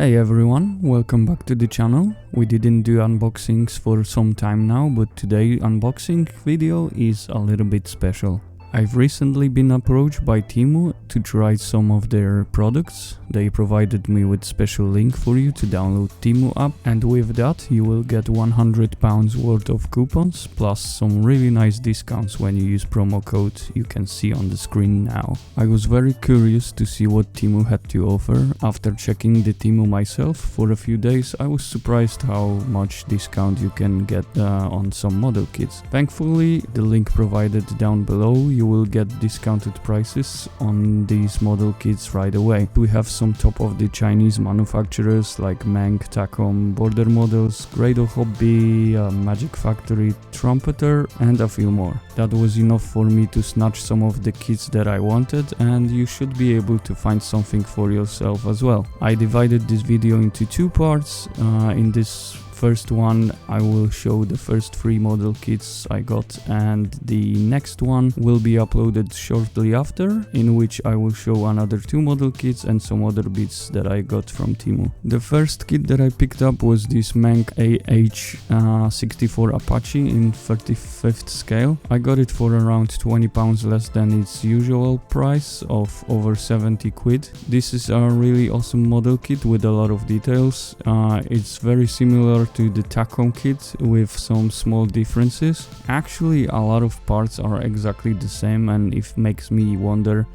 Hey everyone, welcome back to the channel. We didn't do unboxings for some time now, but today unboxing video is a little bit special. I've recently been approached by TEMU to try some of their products. They provided me with special link for you to download TEMU app, and with that you will get £100 worth of coupons plus some really nice discounts when you use promo code you can see on the screen now. I was very curious to see what TEMU had to offer. After checking the TEMU myself for a few days, I was surprised how much discount you can get on some model kits. Thankfully, the link provided down below, you will get discounted prices on these model kits right away. We have some top of the Chinese manufacturers like Meng, Takom, Border Models, Grado Hobby, Magic Factory, Trumpeter and a few more. That was enough for me to snatch some of the kits that I wanted, and you should be able to find something for yourself as well. I divided this video into two parts. In this first one I will show the first 3 model kits I got, and the next one will be uploaded shortly after, in which I will show another 2 model kits and some other bits that I got from TEMU. The first kit that I picked up was this Meng M64 Apache in 35th scale. I got it for around £20 less than its usual price of over 70 quid. This is a really awesome model kit with a lot of details. It's very similar to the Takom kit with some small differences. Actually, a lot of parts are exactly the same, and it makes me wonder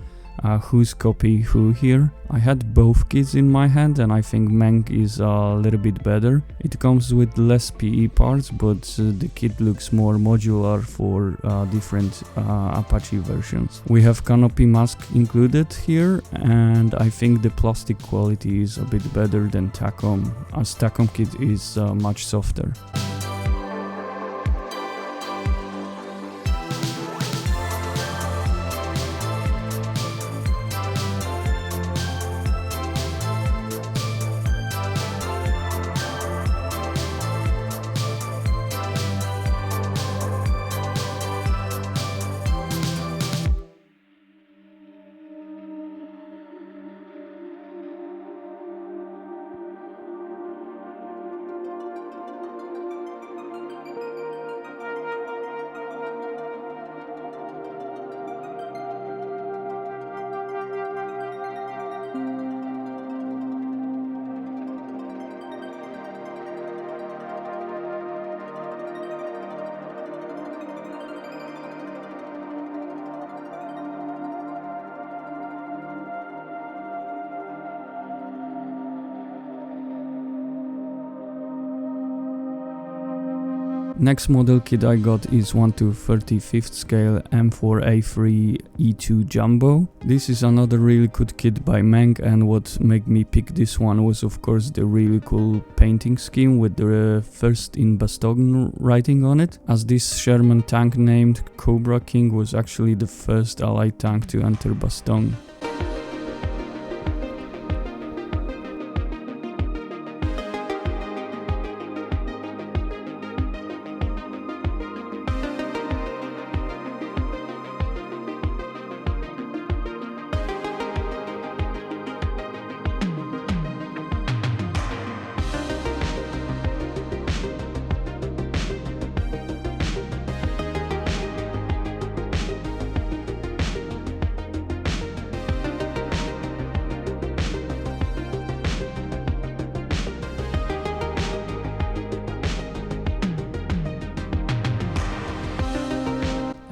who's copy who here. I had both kits in my hand and I think Meng is a little bit better. It comes with less PE parts, but the kit looks more modular for different Apache versions. We have canopy mask included here, and I think the plastic quality is a bit better than Takom, as Takom kit is much softer. Next model kit I got is 1 to 35th scale M4A3 E2 Jumbo. This is another really good kit by Meng, and what made me pick this one was of course the really cool painting scheme with the first in Bastogne writing on it, as this Sherman tank named Cobra King was actually the first Allied tank to enter Bastogne.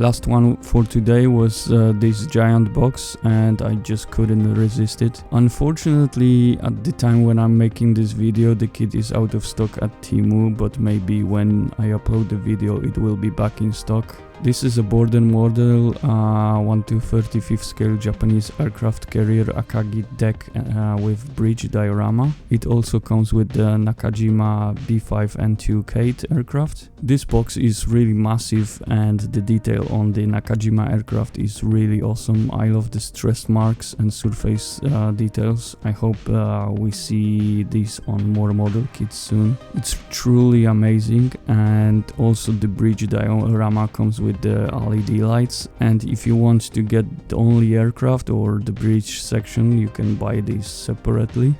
Last one for today was this giant box, and I just couldn't resist it. Unfortunately, at the time when I'm making this video, the kit is out of stock at TEMU, but maybe when I upload the video it will be back in stock. This is a Border Model 1 to 35th scale Japanese aircraft carrier Akagi deck with bridge diorama. It also comes with the Nakajima B5N2 Kate aircraft. This box is really massive, and the detail on the Nakajima aircraft is really awesome. I love the stress marks and surface details. I hope we see this on more model kits soon. It's truly amazing, and also the bridge diorama comes with the LED lights, and if you want to get only aircraft or the bridge section, you can buy these separately.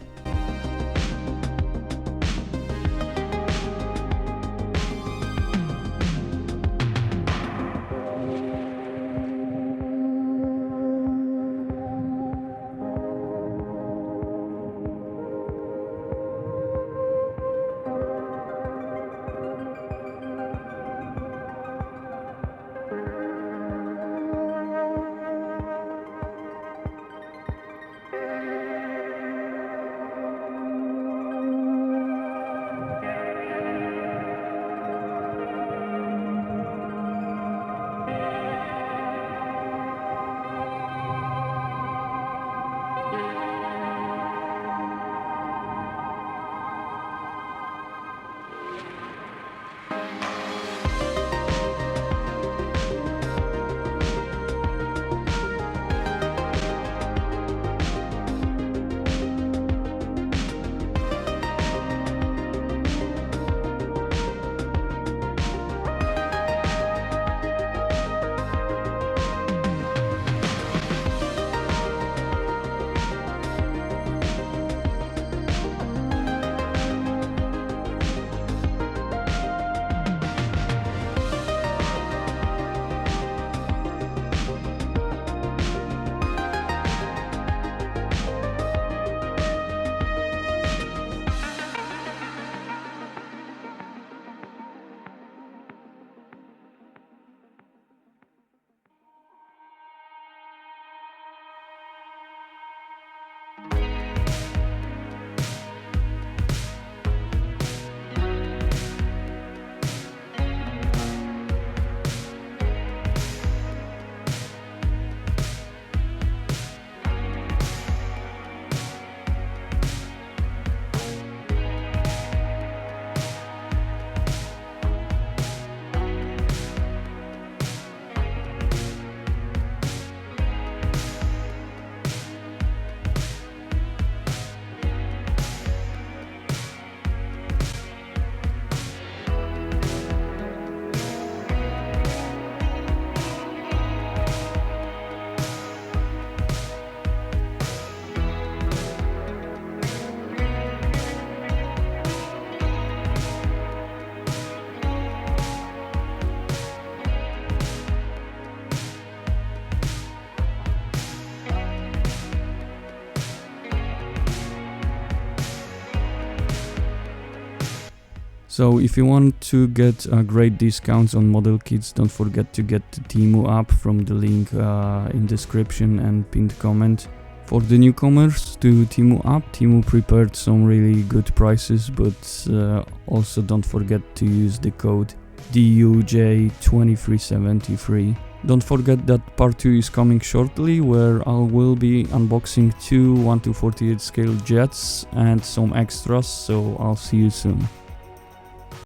So if you want to get great discounts on model kits, don't forget to get the TEMU app from the link in description and pinned comment. For the newcomers to TEMU app, TEMU prepared some really good prices, but also don't forget to use the code DUJ2373. Don't forget that part 2 is coming shortly, where I will be unboxing 2 1/48 scale jets and some extras, so I'll see you soon.